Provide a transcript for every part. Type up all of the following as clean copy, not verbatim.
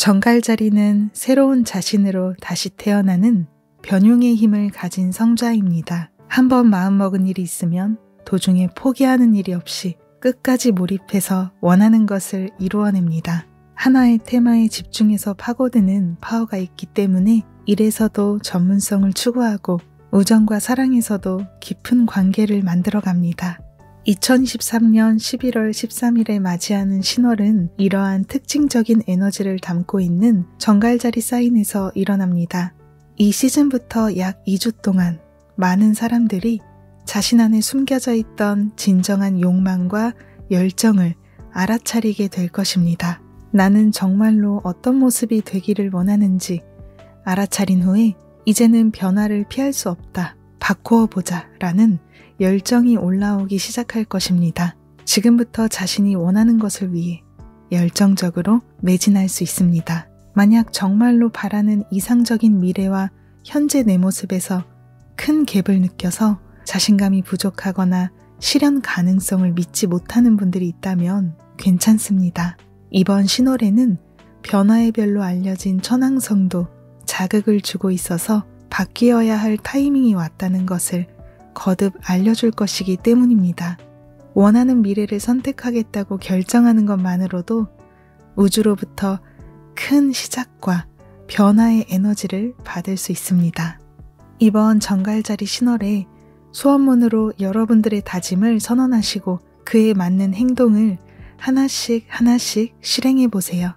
정갈자리는 새로운 자신으로 다시 태어나는 변용의 힘을 가진 성자입니다. 한번 마음먹은 일이 있으면 도중에 포기하는 일이 없이 끝까지 몰입해서 원하는 것을 이루어냅니다. 하나의 테마에 집중해서 파고드는 파워가 있기 때문에 일에서도 전문성을 추구하고 우정과 사랑에서도 깊은 관계를 만들어갑니다. 2023년 11월 13일에 맞이하는 신월은 이러한 특징적인 에너지를 담고 있는 정갈자리 사인에서 일어납니다. 이 시즌부터 약 2주 동안 많은 사람들이 자신 안에 숨겨져 있던 진정한 욕망과 열정을 알아차리게 될 것입니다. 나는 정말로 어떤 모습이 되기를 원하는지 알아차린 후에 이제는 변화를 피할 수 없다. 바꾸어 보자 라는 열정이 올라오기 시작할 것입니다. 지금부터 자신이 원하는 것을 위해 열정적으로 매진할 수 있습니다. 만약 정말로 바라는 이상적인 미래와 현재 내 모습에서 큰 갭을 느껴서 자신감이 부족하거나 실현 가능성을 믿지 못하는 분들이 있다면 괜찮습니다. 이번 신월에는 변화의 별로 알려진 천왕성도 자극을 주고 있어서 바뀌어야 할 타이밍이 왔다는 것을 거듭 알려줄 것이기 때문입니다. 원하는 미래를 선택하겠다고 결정하는 것만으로도 우주로부터 큰 시작과 변화의 에너지를 받을 수 있습니다. 이번 정갈자리 신월에 소원문으로 여러분들의 다짐을 선언하시고 그에 맞는 행동을 하나씩 실행해 보세요.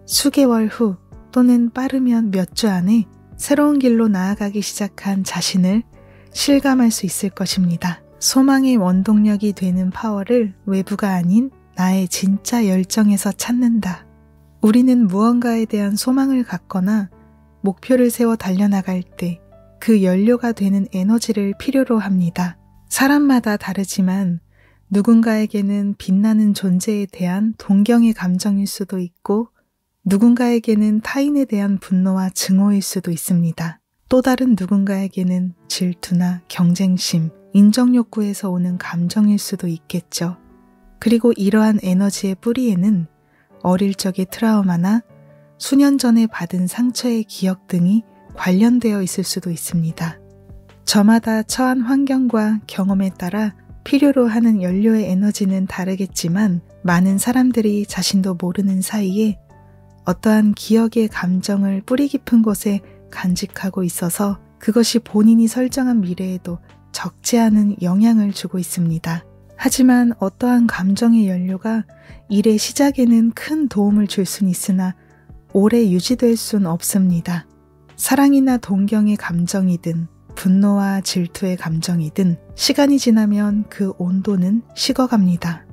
수개월 후 또는 빠르면 몇 주 안에 새로운 길로 나아가기 시작한 자신을 실감할 수 있을 것입니다. 소망의 원동력이 되는 파워를 외부가 아닌 나의 진짜 열정에서 찾는다. 우리는 무언가에 대한 소망을 갖거나 목표를 세워 달려나갈 때 그 연료가 되는 에너지를 필요로 합니다. 사람마다 다르지만 누군가에게는 빛나는 존재에 대한 동경의 감정일 수도 있고 누군가에게는 타인에 대한 분노와 증오일 수도 있습니다. 또 다른 누군가에게는 질투나 경쟁심, 인정욕구에서 오는 감정일 수도 있겠죠. 그리고 이러한 에너지의 뿌리에는 어릴 적의 트라우마나 수년 전에 받은 상처의 기억 등이 관련되어 있을 수도 있습니다. 저마다 처한 환경과 경험에 따라 필요로 하는 연료의 에너지는 다르겠지만 많은 사람들이 자신도 모르는 사이에 어떠한 기억의 감정을 뿌리 깊은 곳에 간직하고 있어서 그것이 본인이 설정한 미래에도 적지 않은 영향을 주고 있습니다. 하지만 어떠한 감정의 연료가 일의 시작에는 큰 도움을 줄 수는 있으나 오래 유지될 순 없습니다. 사랑이나 동경의 감정이든 분노와 질투의 감정이든 시간이 지나면 그 온도는 식어갑니다.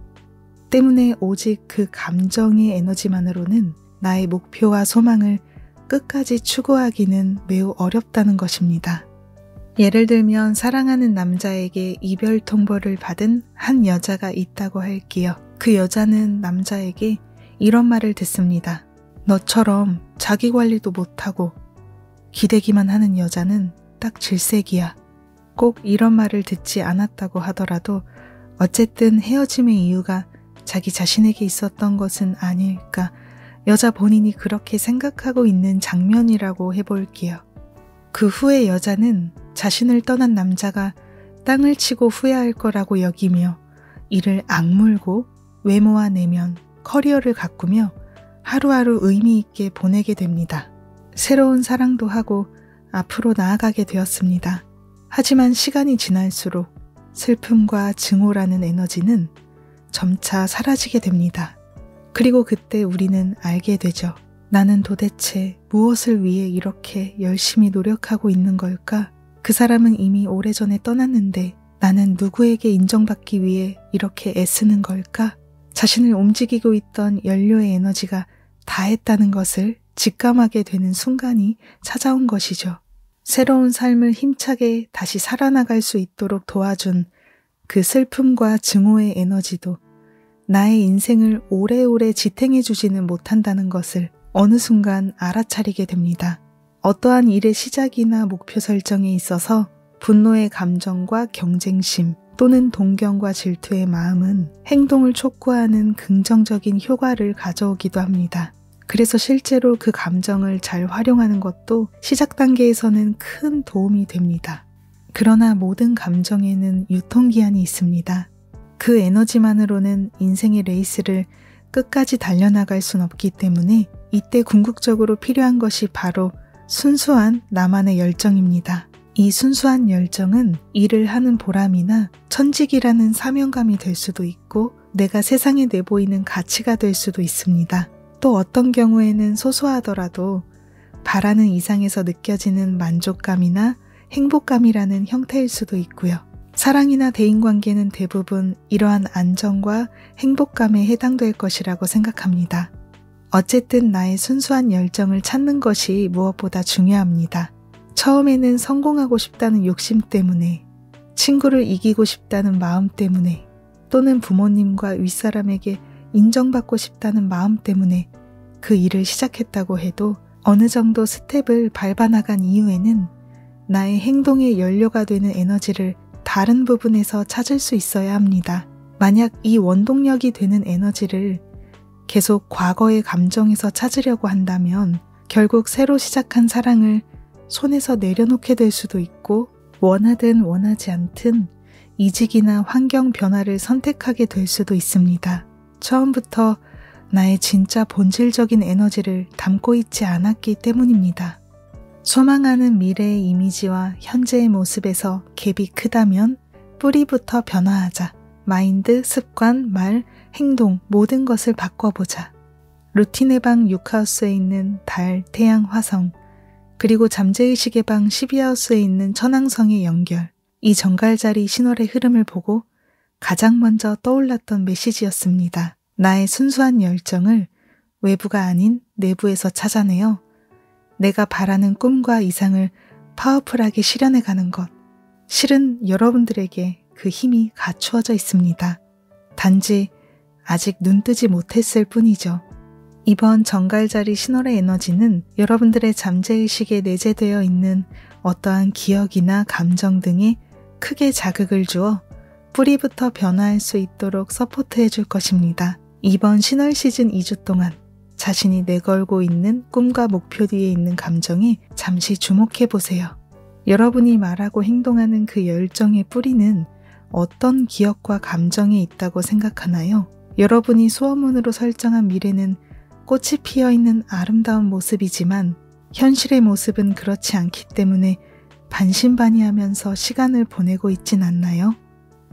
때문에 오직 그 감정의 에너지만으로는 나의 목표와 소망을 끝까지 추구하기는 매우 어렵다는 것입니다. 예를 들면 사랑하는 남자에게 이별 통보를 받은 한 여자가 있다고 할게요. 그 여자는 남자에게 이런 말을 듣습니다. 너처럼 자기 관리도 못하고 기대기만 하는 여자는 딱 질색이야. 꼭 이런 말을 듣지 않았다고 하더라도 어쨌든 헤어짐의 이유가 자기 자신에게 있었던 것은 아닐까. 여자 본인이 그렇게 생각하고 있는 장면이라고 해볼게요. 그 후에 여자는 자신을 떠난 남자가 땅을 치고 후회할 거라고 여기며 이를 악물고 외모와 내면, 커리어를 가꾸며 하루하루 의미 있게 보내게 됩니다. 새로운 사랑도 하고 앞으로 나아가게 되었습니다. 하지만 시간이 지날수록 슬픔과 증오라는 에너지는 점차 사라지게 됩니다. 그리고 그때 우리는 알게 되죠. 나는 도대체 무엇을 위해 이렇게 열심히 노력하고 있는 걸까? 그 사람은 이미 오래전에 떠났는데 나는 누구에게 인정받기 위해 이렇게 애쓰는 걸까? 자신을 움직이고 있던 연료의 에너지가 다했다는 것을 직감하게 되는 순간이 찾아온 것이죠. 새로운 삶을 힘차게 다시 살아나갈 수 있도록 도와준 그 슬픔과 증오의 에너지도 나의 인생을 오래오래 지탱해주지는 못한다는 것을 어느 순간 알아차리게 됩니다. 어떠한 일의 시작이나 목표 설정에 있어서 분노의 감정과 경쟁심 또는 동경과 질투의 마음은 행동을 촉구하는 긍정적인 효과를 가져오기도 합니다. 그래서 실제로 그 감정을 잘 활용하는 것도 시작 단계에서는 큰 도움이 됩니다. 그러나 모든 감정에는 유통기한이 있습니다. 그 에너지만으로는 인생의 레이스를 끝까지 달려나갈 순 없기 때문에 이때 궁극적으로 필요한 것이 바로 순수한 나만의 열정입니다. 이 순수한 열정은 일을 하는 보람이나 천직이라는 사명감이 될 수도 있고 내가 세상에 내보이는 가치가 될 수도 있습니다. 또 어떤 경우에는 소소하더라도 바라는 이상에서 느껴지는 만족감이나 행복감이라는 형태일 수도 있고요. 사랑이나 대인관계는 대부분 이러한 안정과 행복감에 해당될 것이라고 생각합니다. 어쨌든 나의 순수한 열정을 찾는 것이 무엇보다 중요합니다. 처음에는 성공하고 싶다는 욕심 때문에, 친구를 이기고 싶다는 마음 때문에, 또는 부모님과 윗사람에게 인정받고 싶다는 마음 때문에 그 일을 시작했다고 해도 어느 정도 스텝을 밟아나간 이후에는 나의 행동의 연료가 되는 에너지를 다른 부분에서 찾을 수 있어야 합니다. 만약 이 원동력이 되는 에너지를 계속 과거의 감정에서 찾으려고 한다면 결국 새로 시작한 사랑을 손에서 내려놓게 될 수도 있고 원하든 원하지 않든 이직이나 환경 변화를 선택하게 될 수도 있습니다. 처음부터 나의 진짜 본질적인 에너지를 담고 있지 않았기 때문입니다. 소망하는 미래의 이미지와 현재의 모습에서 갭이 크다면 뿌리부터 변화하자. 마인드, 습관, 말, 행동 모든 것을 바꿔보자. 루틴의 방 6하우스에 있는 달, 태양, 화성, 그리고 잠재의식의 방 12하우스에 있는 천왕성의 연결. 이 정갈자리 신월의 흐름을 보고 가장 먼저 떠올랐던 메시지였습니다. 나의 순수한 열정을 외부가 아닌 내부에서 찾아내어 내가 바라는 꿈과 이상을 파워풀하게 실현해가는 것. 실은 여러분들에게 그 힘이 갖추어져 있습니다. 단지 아직 눈뜨지 못했을 뿐이죠. 이번 정갈자리 신월의 에너지는 여러분들의 잠재의식에 내재되어 있는 어떠한 기억이나 감정 등에 크게 자극을 주어 뿌리부터 변화할 수 있도록 서포트해 줄 것입니다. 이번 신월 시즌 2주 동안 자신이 내걸고 있는 꿈과 목표 뒤에 있는 감정에 잠시 주목해 보세요. 여러분이 말하고 행동하는 그 열정의 뿌리는 어떤 기억과 감정에 있다고 생각하나요? 여러분이 소원문으로 설정한 미래는 꽃이 피어있는 아름다운 모습이지만 현실의 모습은 그렇지 않기 때문에 반신반의하면서 시간을 보내고 있진 않나요?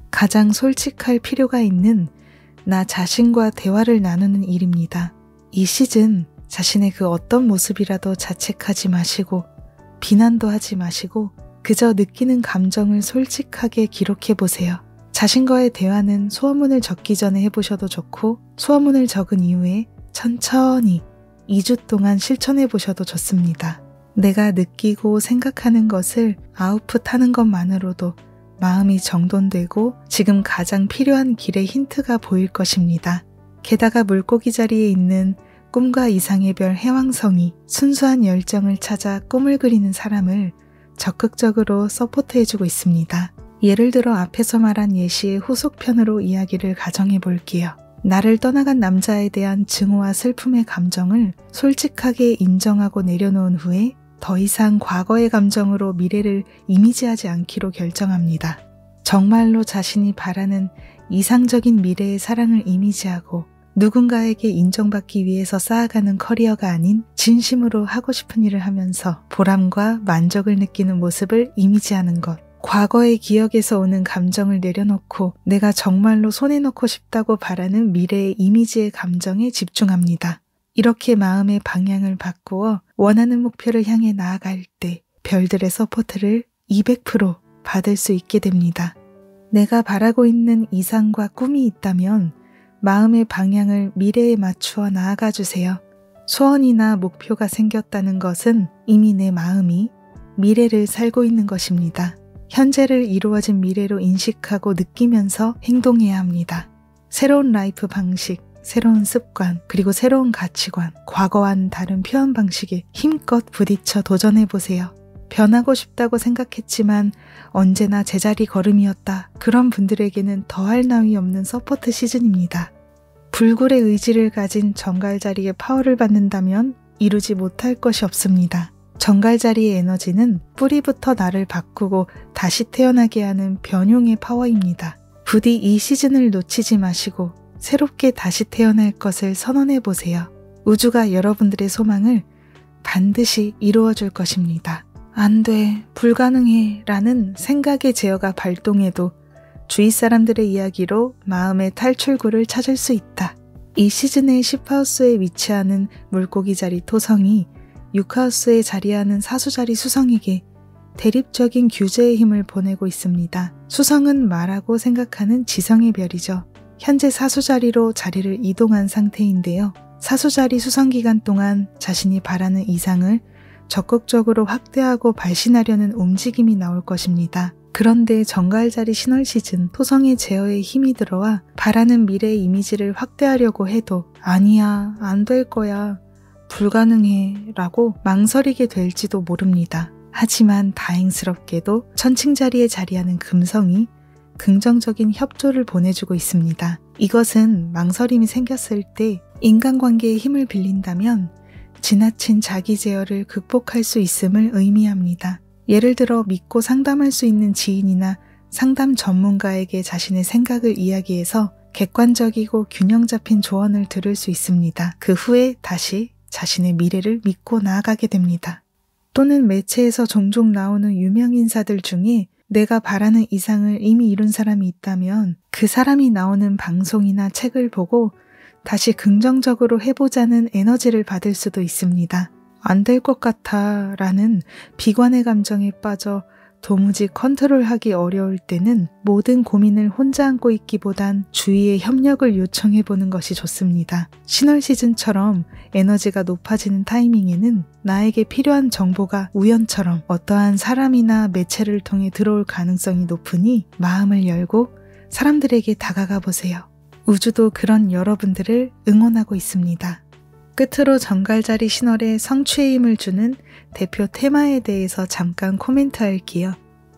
가장 솔직할 필요가 있는 나 자신과 대화를 나누는 일입니다. 이 시즌 자신의 그 어떤 모습이라도 자책하지 마시고 비난도 하지 마시고 그저 느끼는 감정을 솔직하게 기록해 보세요. 자신과의 대화는 소원문을 적기 전에 해보셔도 좋고 소원문을 적은 이후에 천천히 2주 동안 실천해 보셔도 좋습니다. 내가 느끼고 생각하는 것을 아웃풋하는 것만으로도 마음이 정돈되고 지금 가장 필요한 길의 힌트가 보일 것입니다. 게다가 물고기 자리에 있는 꿈과 이상의 별 해왕성이 순수한 열정을 찾아 꿈을 그리는 사람을 적극적으로 서포트해주고 있습니다. 예를 들어 앞에서 말한 예시의 후속편으로 이야기를 가정해 볼게요. 나를 떠나간 남자에 대한 증오와 슬픔의 감정을 솔직하게 인정하고 내려놓은 후에 더 이상 과거의 감정으로 미래를 이미지하지 않기로 결정합니다. 정말로 자신이 바라는 이상적인 미래의 사랑을 이미지하고 누군가에게 인정받기 위해서 쌓아가는 커리어가 아닌 진심으로 하고 싶은 일을 하면서 보람과 만족을 느끼는 모습을 이미지하는 것. 과거의 기억에서 오는 감정을 내려놓고 내가 정말로 손에 넣고 싶다고 바라는 미래의 이미지의 감정에 집중합니다. 이렇게 마음의 방향을 바꾸어 원하는 목표를 향해 나아갈 때 별들의 서포트를 200% 받을 수 있게 됩니다. 내가 바라고 있는 이상과 꿈이 있다면 마음의 방향을 미래에 맞추어 나아가 주세요. 소원이나 목표가 생겼다는 것은 이미 내 마음이 미래를 살고 있는 것입니다. 현재를 이루어진 미래로 인식하고 느끼면서 행동해야 합니다. 새로운 라이프 방식, 새로운 습관, 그리고 새로운 가치관, 과거와는 다른 표현 방식에 힘껏 부딪혀 도전해보세요. 변하고 싶다고 생각했지만 언제나 제자리 걸음이었다. 그런 분들에게는 더할 나위 없는 서포트 시즌입니다. 불굴의 의지를 가진 정갈자리의 파워를 받는다면 이루지 못할 것이 없습니다. 정갈자리의 에너지는 뿌리부터 나를 바꾸고 다시 태어나게 하는 변용의 파워입니다. 부디 이 시즌을 놓치지 마시고 새롭게 다시 태어날 것을 선언해 보세요. 우주가 여러분들의 소망을 반드시 이루어 줄 것입니다. 안 돼, 불가능해 라는 생각의 제어가 발동해도 주위 사람들의 이야기로 마음의 탈출구를 찾을 수 있다. 이 시즌의 10하우스에 위치하는 물고기 자리 토성이 6하우스에 자리하는 사수자리 수성에게 대립적인 규제의 힘을 보내고 있습니다. 수성은 말하고 생각하는 지성의 별이죠. 현재 사수자리로 자리를 이동한 상태인데요. 사수자리 수성 기간 동안 자신이 바라는 이상을 적극적으로 확대하고 발신하려는 움직임이 나올 것입니다. 그런데 정갈자리 신월 시즌 토성의 제어에 힘이 들어와 바라는 미래의 이미지를 확대하려고 해도 아니야, 안 될 거야, 불가능해 라고 망설이게 될지도 모릅니다. 하지만 다행스럽게도 천칭자리에 자리하는 금성이 긍정적인 협조를 보내주고 있습니다. 이것은 망설임이 생겼을 때 인간관계에 힘을 빌린다면 지나친 자기 제어를 극복할 수 있음을 의미합니다. 예를 들어 믿고 상담할 수 있는 지인이나 상담 전문가에게 자신의 생각을 이야기해서 객관적이고 균형 잡힌 조언을 들을 수 있습니다. 그 후에 다시 자신의 미래를 믿고 나아가게 됩니다. 또는 매체에서 종종 나오는 유명 인사들 중에 내가 바라는 이상을 이미 이룬 사람이 있다면 그 사람이 나오는 방송이나 책을 보고 다시 긍정적으로 해보자는 에너지를 받을 수도 있습니다. 안 될 것 같아 라는 비관의 감정에 빠져 도무지 컨트롤하기 어려울 때는 모든 고민을 혼자 안고 있기보단 주위의 협력을 요청해보는 것이 좋습니다. 신월 시즌처럼 에너지가 높아지는 타이밍에는 나에게 필요한 정보가 우연처럼 어떠한 사람이나 매체를 통해 들어올 가능성이 높으니 마음을 열고 사람들에게 다가가 보세요. 우주도 그런 여러분들을 응원하고 있습니다. 끝으로 정갈자리 신월에 성취의 힘을 주는 대표 테마에 대해서 잠깐 코멘트할게요.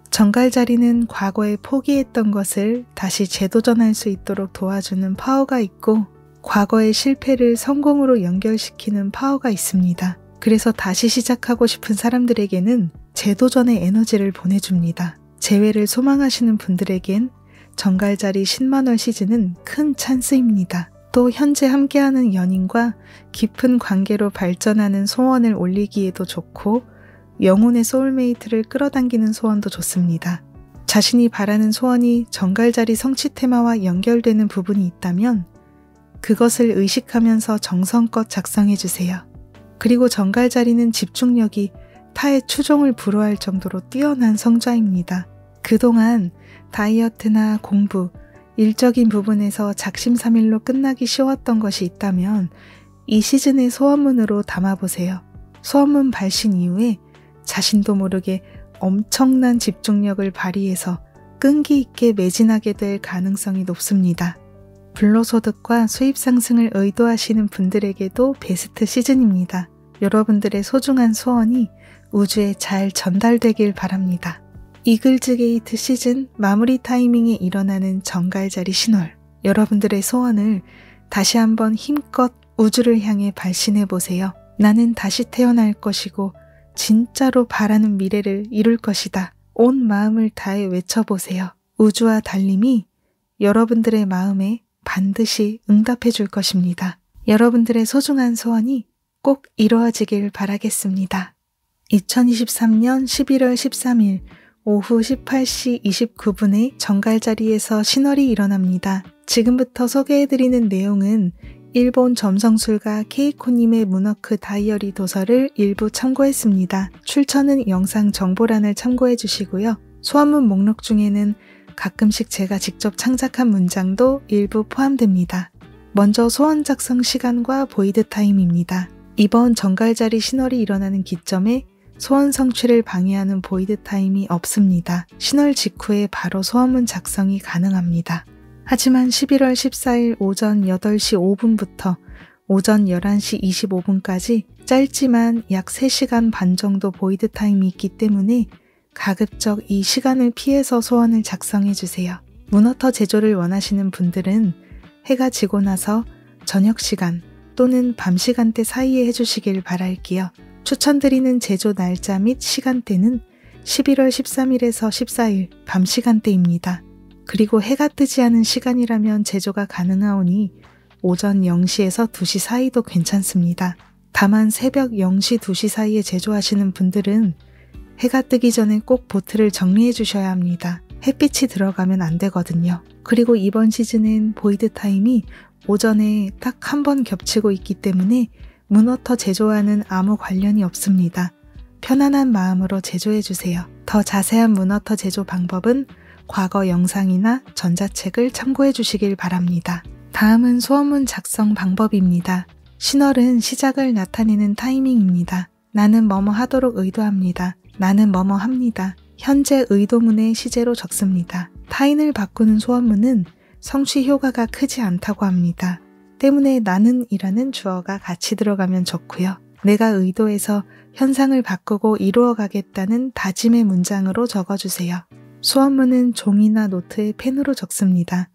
정갈자리는 과거에 포기했던 것을 다시 재도전할 수 있도록 도와주는 파워가 있고 과거의 실패를 성공으로 연결시키는 파워가 있습니다. 그래서 다시 시작하고 싶은 사람들에게는 재도전의 에너지를 보내줍니다. 재회를 소망하시는 분들에겐 정갈자리 신만월 시즌은 큰 찬스입니다. 또 현재 함께하는 연인과 깊은 관계로 발전하는 소원을 올리기에도 좋고 영혼의 소울메이트를 끌어당기는 소원도 좋습니다. 자신이 바라는 소원이 정갈자리 성취 테마와 연결되는 부분이 있다면 그것을 의식하면서 정성껏 작성해주세요. 그리고 정갈자리는 집중력이 타의 추종을 불허할 정도로 뛰어난 성자입니다. 그동안 다이어트나 공부, 일적인 부분에서 작심삼일로 끝나기 쉬웠던 것이 있다면 이 시즌의 소원문으로 담아보세요. 소원문 발신 이후에 자신도 모르게 엄청난 집중력을 발휘해서 끈기 있게 매진하게 될 가능성이 높습니다. 불로소득과 수입 상승을 의도하시는 분들에게도 베스트 시즌입니다. 여러분들의 소중한 소원이 우주에 잘 전달되길 바랍니다. 이글즈 게이트 시즌 마무리 타이밍에 일어나는 정갈자리 신월, 여러분들의 소원을 다시 한번 힘껏 우주를 향해 발신해보세요. 나는 다시 태어날 것이고 진짜로 바라는 미래를 이룰 것이다. 온 마음을 다해 외쳐보세요. 우주와 달님이 여러분들의 마음에 반드시 응답해 줄 것입니다. 여러분들의 소중한 소원이 꼭 이루어지길 바라겠습니다. 2023년 11월 13일 오후 18시 29분에 정갈자리에서 신월이 일어납니다. 지금부터 소개해드리는 내용은 일본 점성술가 케이코님의 문워크 다이어리 도서를 일부 참고했습니다. 출처는 영상 정보란을 참고해 주시고요. 소원문 목록 중에는 가끔씩 제가 직접 창작한 문장도 일부 포함됩니다. 먼저 소원 작성 시간과 보이드 타임입니다. 이번 정갈자리 신월이 일어나는 기점에 소원 성취를 방해하는 보이드 타임이 없습니다. 신월 직후에 바로 소원문 작성이 가능합니다. 하지만 11월 14일 오전 8시 5분부터 오전 11시 25분까지 짧지만 약 3시간 반 정도 보이드 타임이 있기 때문에 가급적 이 시간을 피해서 소원을 작성해 주세요. 문워터 제조를 원하시는 분들은 해가 지고 나서 저녁 시간 또는 밤 시간대 사이에 해주시길 바랄게요. 추천드리는 제조 날짜 및 시간대는 11월 13일에서 14일 밤 시간대입니다. 그리고 해가 뜨지 않은 시간이라면 제조가 가능하오니 오전 0시에서 2시 사이도 괜찮습니다. 다만 새벽 0시, 2시 사이에 제조하시는 분들은 해가 뜨기 전에 꼭 보트를 정리해 주셔야 합니다. 햇빛이 들어가면 안 되거든요. 그리고 이번 시즌엔 보이드 타임이 오전에 딱 한 번 겹치고 있기 때문에 문어터 제조와는 아무 관련이 없습니다. 편안한 마음으로 제조해 주세요. 더 자세한 문어터 제조 방법은 과거 영상이나 전자책을 참고해 주시길 바랍니다. 다음은 소원문 작성 방법입니다. 신월은 시작을 나타내는 타이밍입니다. 나는 뭐뭐 하도록 의도합니다. 나는 뭐뭐 합니다. 현재 의도문의 시제로 적습니다. 타인을 바꾸는 소원문은 성취 효과가 크지 않다고 합니다. 때문에 나는 이라는 주어가 같이 들어가면 좋고요. 내가 의도해서 현상을 바꾸고 이루어가겠다는 다짐의 문장으로 적어주세요. 소원문은 종이나 노트에 펜으로 적습니다.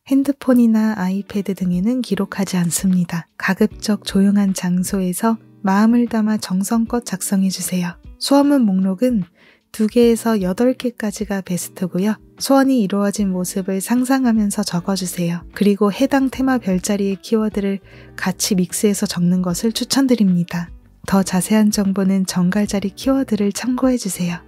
핸드폰이나 아이패드 등에는 기록하지 않습니다. 가급적 조용한 장소에서 마음을 담아 정성껏 작성해주세요. 소원문 목록은 2개에서 8개까지가 베스트고요. 소원이 이루어진 모습을 상상하면서 적어주세요. 그리고 해당 테마 별자리의 키워드를 같이 믹스해서 적는 것을 추천드립니다. 더 자세한 정보는 정갈자리 키워드를 참고해주세요.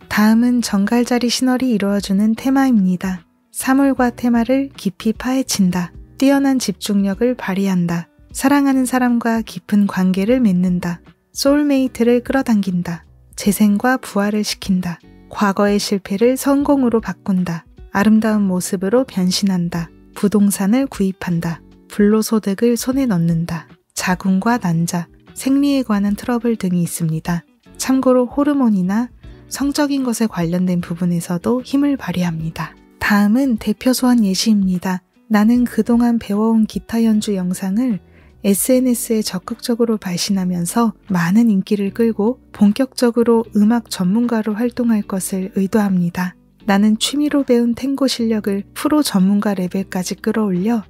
다음은 정갈자리 신월이 이루어주는 테마입니다. 사물과 테마를 깊이 파헤친다. 뛰어난 집중력을 발휘한다. 사랑하는 사람과 깊은 관계를 맺는다. 소울메이트를 끌어당긴다. 재생과 부활을 시킨다. 과거의 실패를 성공으로 바꾼다. 아름다운 모습으로 변신한다. 부동산을 구입한다. 불로소득을 손에 넣는다. 자궁과 난자, 생리에 관한 트러블 등이 있습니다. 참고로 호르몬이나 성적인 것에 관련된 부분에서도 힘을 발휘합니다. 다음은 대표 소원 예시입니다. 나는 그동안 배워온 기타 연주 영상을 SNS에 적극적으로 발신하면서 많은 인기를 끌고 본격적으로 음악 전문가로 활동할 것을 의도합니다. 나는 취미로 배운 탱고 실력을 프로 전문가 레벨까지 끌어올려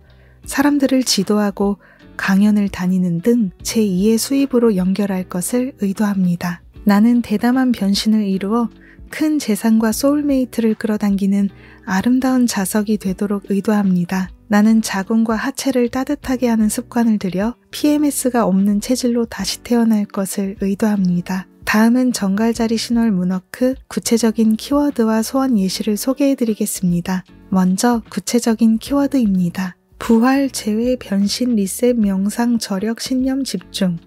사람들을 지도하고 강연을 다니는 등 제2의 수입으로 연결할 것을 의도합니다. 나는 대담한 변신을 이루어 큰 재산과 소울메이트를 끌어당기는 아름다운 자석이 되도록 의도합니다. 나는 자궁과 하체를 따뜻하게 하는 습관을 들여 PMS가 없는 체질로 다시 태어날 것을 의도합니다. 다음은 정갈자리 신월 문워크 구체적인 키워드와 소원 예시를 소개해드리겠습니다. 먼저 구체적인 키워드입니다. 부활, 재회, 변신, 리셋, 명상, 저력, 신념, 집중,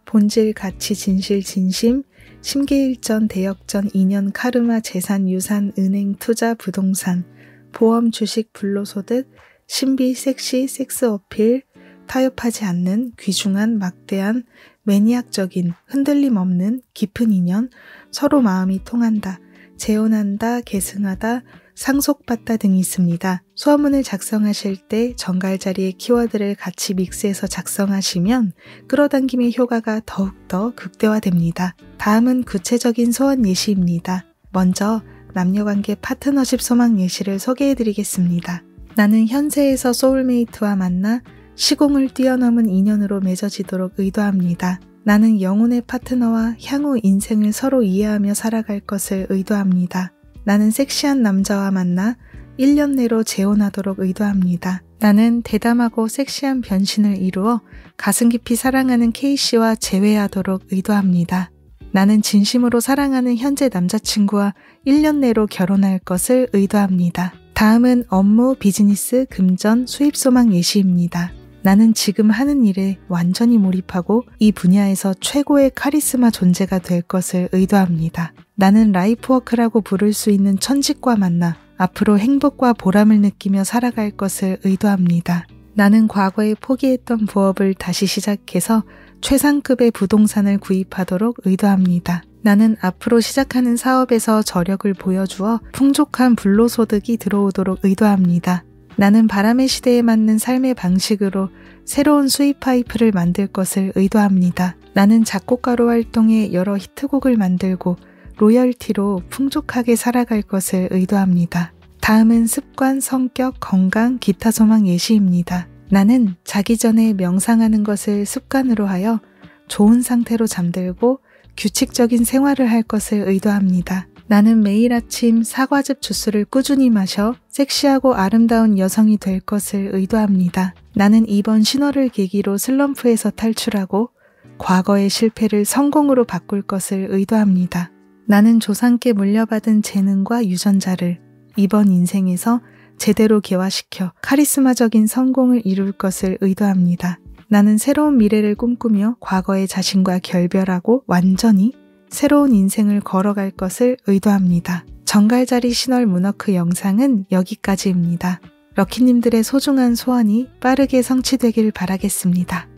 본질, 가치, 진실, 진심, 심계일전, 대역전, 인연, 카르마, 재산, 유산, 은행, 투자, 부동산, 보험, 주식, 불로소득, 신비, 섹시, 섹스 어필, 타협하지 않는, 귀중한, 막대한, 매니악적인, 흔들림 없는, 깊은 인연, 서로 마음이 통한다, 재혼한다, 계승하다, 상속받다 등이 있습니다. 소원문을 작성하실 때 정갈자리의 키워드를 같이 믹스해서 작성하시면 끌어당김의 효과가 더욱더 극대화됩니다. 다음은 구체적인 소원 예시입니다. 먼저 남녀관계 파트너십 소망 예시를 소개해드리겠습니다. 나는 현세에서 소울메이트와 만나 시공을 뛰어넘은 인연으로 맺어지도록 의도합니다. 나는 영혼의 파트너와 향후 인생을 서로 이해하며 살아갈 것을 의도합니다. 나는 섹시한 남자와 만나 1년 내로 재혼하도록 의도합니다. 나는 대담하고 섹시한 변신을 이루어 가슴 깊이 사랑하는 K씨와 재회하도록 의도합니다. 나는 진심으로 사랑하는 현재 남자친구와 1년 내로 결혼할 것을 의도합니다. 다음은 업무, 비즈니스, 금전, 수입 소망 예시입니다. 나는 지금 하는 일에 완전히 몰입하고 이 분야에서 최고의 카리스마 존재가 될 것을 의도합니다. 나는 라이프워크라고 부를 수 있는 천직과 만나 앞으로 행복과 보람을 느끼며 살아갈 것을 의도합니다. 나는 과거에 포기했던 부업을 다시 시작해서 최상급의 부동산을 구입하도록 의도합니다. 나는 앞으로 시작하는 사업에서 저력을 보여주어 풍족한 불로소득이 들어오도록 의도합니다. 나는 바람의 시대에 맞는 삶의 방식으로 새로운 수입 파이프를 만들 것을 의도합니다. 나는 작곡가로 활동해 여러 히트곡을 만들고 로열티로 풍족하게 살아갈 것을 의도합니다. 다음은 습관, 성격, 건강, 기타 소망 예시입니다. 나는 자기 전에 명상하는 것을 습관으로 하여 좋은 상태로 잠들고 규칙적인 생활을 할 것을 의도합니다. 나는 매일 아침 사과즙 주스를 꾸준히 마셔 섹시하고 아름다운 여성이 될 것을 의도합니다. 나는 이번 신호를 계기로 슬럼프에서 탈출하고 과거의 실패를 성공으로 바꿀 것을 의도합니다. 나는 조상께 물려받은 재능과 유전자를 이번 인생에서 제대로 개화시켜 카리스마적인 성공을 이룰 것을 의도합니다. 나는 새로운 미래를 꿈꾸며 과거의 자신과 결별하고 완전히 새로운 인생을 걸어갈 것을 의도합니다. 정갈자리 신월 문워크 영상은 여기까지입니다. 럭키님들의 소중한 소원이 빠르게 성취되길 바라겠습니다.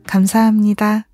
감사합니다.